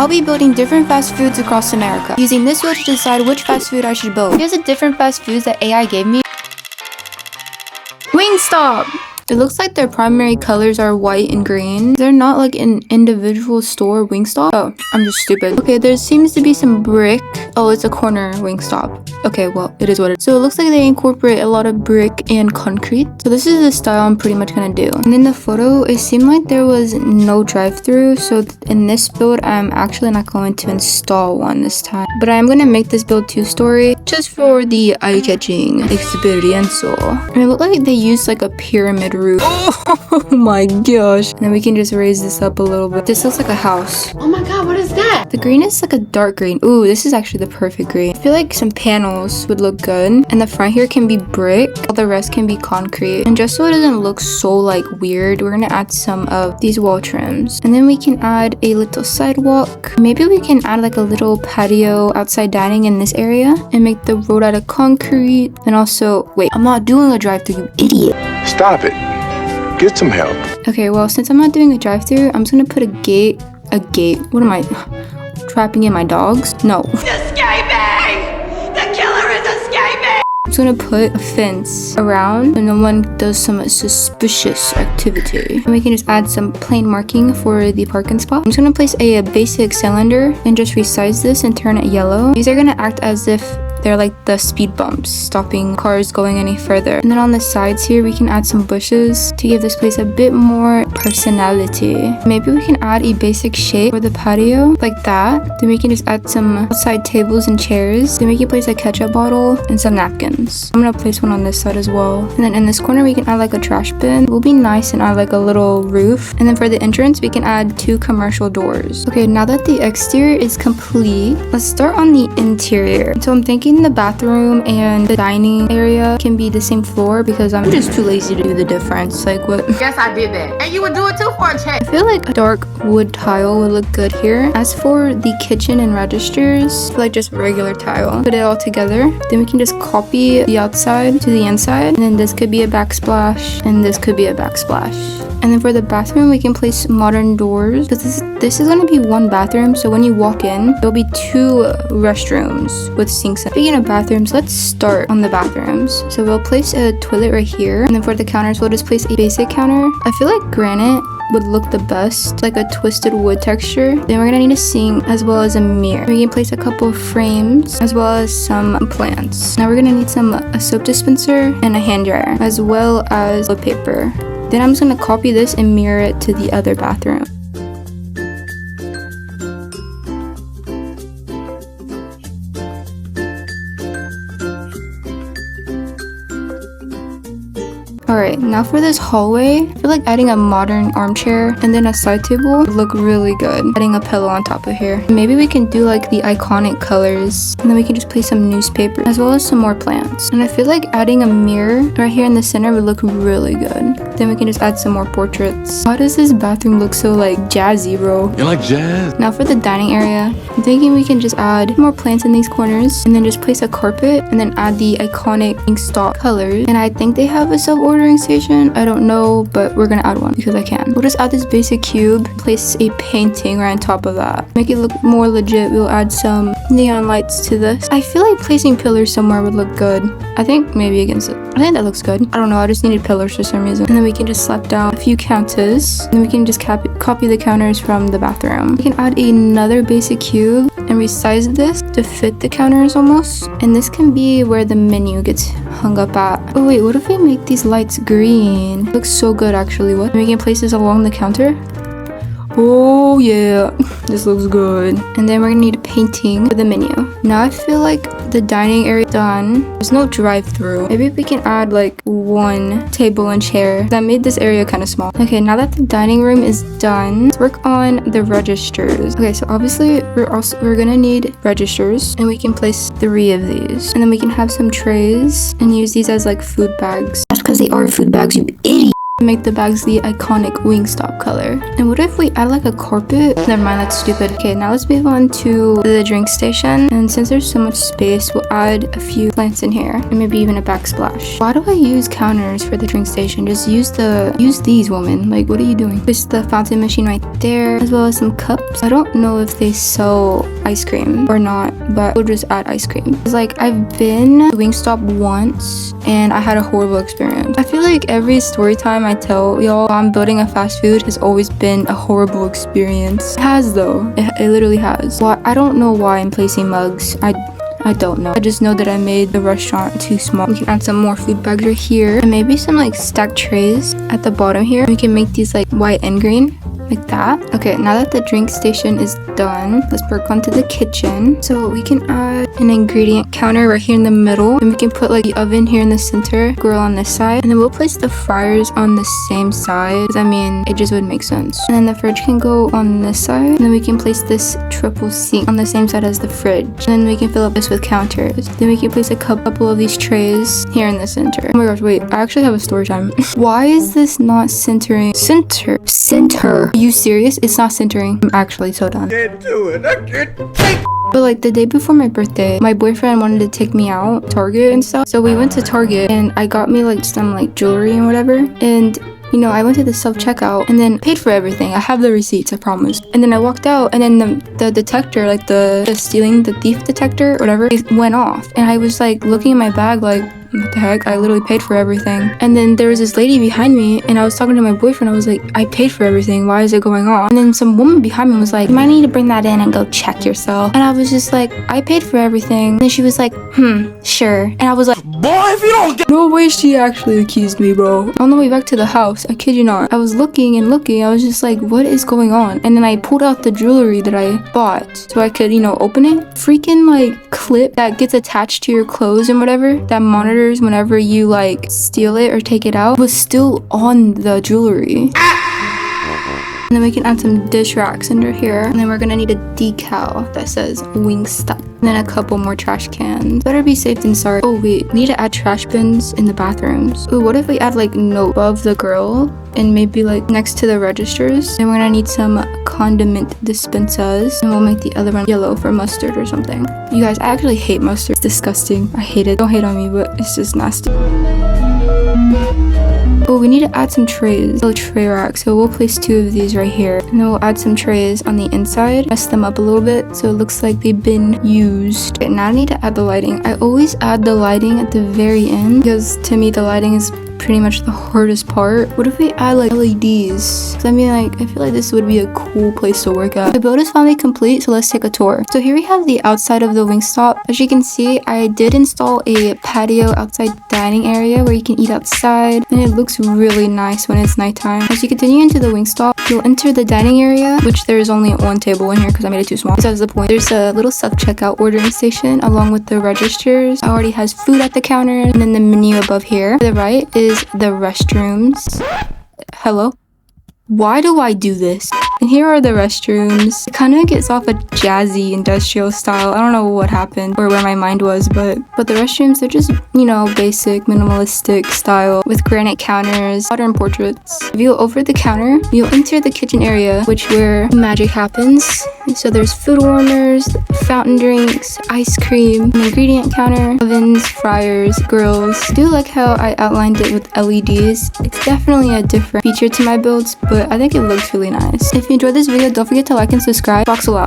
I'll be building different fast foods across America, using this wheel to decide which fast food I should build. Here's the different fast foods that AI gave me. Wingstop! It looks like their primary colors are white and green. They're not like an individual store Wingstop. Oh, I'm just stupid. Okay, there seems to be some brick. Oh, it's a corner Wingstop. Okay, well, it is what it is. So it looks like they incorporate a lot of brick and concrete. So this is the style I'm pretty much gonna do. And in the photo, it seemed like there was no drive-through. So in this build, I'm actually not going to install one this time. But I am gonna make this build 2-story just for the eye-catching experienzo. And it looked like they used like a pyramid roof. Oh my gosh. And then we can just raise this up a little bit. This looks like a house. Oh my god, what is that? The green is like a dark green. Ooh, this is actually the perfect green. I feel like some panels would look good. And the front here can be brick. All the rest can be concrete. And just so it doesn't look so like weird, we're gonna add some of these wall trims. And then we can add a little sidewalk. Maybe we can add like a little patio outside dining in this area and make the road out of concrete. And also, wait, I'm not doing a drive-thru, you idiot. Stop it. Get some help. Okay, well, since I'm not doing a drive-thru, I'm just gonna put a gate. What am I? Trapping in my dogs? No. Escaping! The killer is escaping! I'm just gonna put a fence around so no one does some suspicious activity. And we can just add some plain marking for the parking spot. I'm just gonna place a basic cylinder and just resize this and turn it yellow. These are gonna act as if they're like the speed bumps, stopping cars going any further. And then on the sides here, we can add some bushes to give this place a bit more personality. Maybe we can add a basic shape for the patio, like that. Then we can just add some outside tables and chairs. Then we can place a ketchup bottle and some napkins. I'm gonna place one on this side as well. And then in this corner, we can add like a trash bin. It will be nice and add like a little roof. And then for the entrance, we can add 2 commercial doors. Okay, now that the exterior is complete, let's start on the interior. So I'm thinking the bathroom and the dining area can be the same floor because I'm just too lazy to do the difference. Like what? Yes, I did that. And you would do it too for a check. I feel like a dark wood tile would look good here. As for the kitchen and registers, I feel like just regular tile. Put it all together. Then we can just copy the outside to the inside. And then this could be a backsplash and this could be a backsplash. And then for the bathroom, we can place modern doors. Because this is going to be one bathroom. So when you walk in, there'll be 2 restrooms with sinks. Speaking of bathrooms, let's start on the bathrooms. So we'll place a toilet right here. And then for the counters, we'll just place a basic counter. I feel like granite would look the best, like a twisted wood texture. Then we're gonna need a sink as well as a mirror. We can place a couple of frames as well as some plants. Now we're gonna need a soap dispenser and a hand dryer as well as toilet paper. Then I'm just gonna copy this and mirror it to the other bathroom. Alright, now for this hallway, I feel like adding a modern armchair and then a side table would look really good. Adding a pillow on top of here. Maybe we can do like the iconic colors and then we can just place some newspaper as well as some more plants. And I feel like adding a mirror right here in the center would look really good. Then we can just add some more portraits. Why does this bathroom look so like jazzy, bro? You like jazz? Now for the dining area, I'm thinking we can just add more plants in these corners and then just place a carpet and then add the iconic Wingstop colors. And I think they have a self-ordering station. I don't know, but we're gonna add one because I can. We'll just add this basic cube, place a painting right on top of that. Make it look more legit. We'll add some neon lights to this. I feel like placing pillars somewhere would look good. I think maybe against it. I think that looks good. I don't know, I just needed pillars for some reason. And then we can just slap down a few counters. And then we can just copy the counters from the bathroom. We can add another basic cube and resize this to fit the counters almost. And this can be where the menu gets hung up at. Oh wait, what if we make these lights green? It looks so good actually. What? We can place this along the counter. Oh yeah, this looks good. And then we're gonna need a painting for the menu. Now I feel like the dining area is done. There's no drive-through. Maybe we can add like 1 table and chair. That made this area kind of small. Okay, now that the dining room is done, let's work on the registers. Okay, so obviously we're gonna need registers and we can place 3 of these. And then we can have some trays and use these as like food bags. That's because they are food bags, you idiot. Make the bags the iconic Wingstop color. And what if we add like a carpet? Never mind, that's stupid. Okay, now let's move on to the drink station. And since there's so much space, we'll add a few plants in here and maybe even a backsplash. Why do I use counters for the drink station? Just use these, woman. Like, what are you doing? There's the fountain machine right there, as well as some cups. I don't know if they sell ice cream or not, but we'll just add ice cream. It's like, I've been to Wingstop once and I had a horrible experience. I feel like every story time I tell y'all I'm building a fast food has always been a horrible experience. It has though. It literally has. Well, I don't know why I'm placing mugs. I don't know. I just know that I made the restaurant too small. We can add some more food bags right here and maybe some like stacked trays at the bottom here. We can make these like white and green. Like that. Okay, now that the drink station is done, let's work onto the kitchen. So we can add an ingredient counter right here in the middle, and we can put like the oven here in the center, grill on this side, and then we'll place the fryers on the same side, because I mean it just would make sense. And then the fridge can go on this side, and then we can place this triple sink on the same side as the fridge, and then we can fill up this with counters. Then we can place a couple of these trays here in the center. Oh my gosh, wait, I actually have a story time. Why is this not centering? Center. Are you serious? It's not centering. I'm actually so done. Can't do it. I can't take. But like the day before my birthday, my boyfriend wanted to take me out Target and stuff. So we went to Target and I got me like some like jewelry and whatever. And you know, I went to the self-checkout and then paid for everything. I have the receipts, I promise. And then I walked out and then the detector, like the thief detector, whatever, it went off. And I was like looking in my bag like, what the heck? I literally paid for everything. And then there was this lady behind me and I was talking to my boyfriend. I was like, I paid for everything. Why is it going on? And then some woman behind me was like, you might need to bring that in and go check yourself. And I was just like, I paid for everything. And then she was like, sure. And I was like, Boy, if you don't get. no way she actually accused me, bro. On the way back to the house, I kid you not, I was looking and looking. I was just like, what is going on? And then I pulled out the jewelry that I bought so I could, you know, open it. Freaking like clip that gets attached to your clothes and whatever, that monitors whenever you like steal it or take it out, was still on the jewelry. And then we can add some dish racks under here. And then we're gonna need a decal that says Wingstop. And then a couple more trash cans. Better be safe than sorry. Oh wait, we need to add trash bins in the bathrooms. Ooh, what if we add like note above the grill and maybe like next to the registers? And we're gonna need some condiment dispensers. And we'll make the other one yellow for mustard or something. You guys, I actually hate mustard. It's disgusting. I hate it. Don't hate on me, but it's just nasty. Oh, we need to add some trays, little tray racks. So we'll place 2 of these right here. And then we'll add some trays on the inside, mess them up a little bit so it looks like they've been used. Okay, now I need to add the lighting. I always add the lighting at the very end because to me the lighting is pretty much the hardest part. What if we add like LEDs? Cause I mean, like, I feel like this would be a cool place to work at. The build is finally complete, so let's take a tour. So here we have the outside of the Wingstop. As you can see, I did install a patio outside dining area where you can eat outside, and it looks really nice when it's nighttime. As you continue into the Wingstop, you'll enter the dining area, which there is only 1 table in here because I made it too small. Besides the point, there's a little self-checkout ordering station along with the registers. It already has food at the counter, and then the menu above here. To the right is the restrooms. Hello? Why do I do this? And here are the restrooms. It kind of gets off a jazzy industrial style. I don't know what happened or where my mind was, but the restrooms, they're just, you know, basic minimalistic style with granite counters, modern portraits. If you go over the counter, you'll enter the kitchen area, which where magic happens. So there's food warmers, fountain drinks, ice cream, an ingredient counter, ovens, fryers, grills. I do like how I outlined it with LEDs. It's definitely a different feature to my builds, but I think it looks really nice. If you enjoyed this video, don't forget to like and subscribe. Voxel out.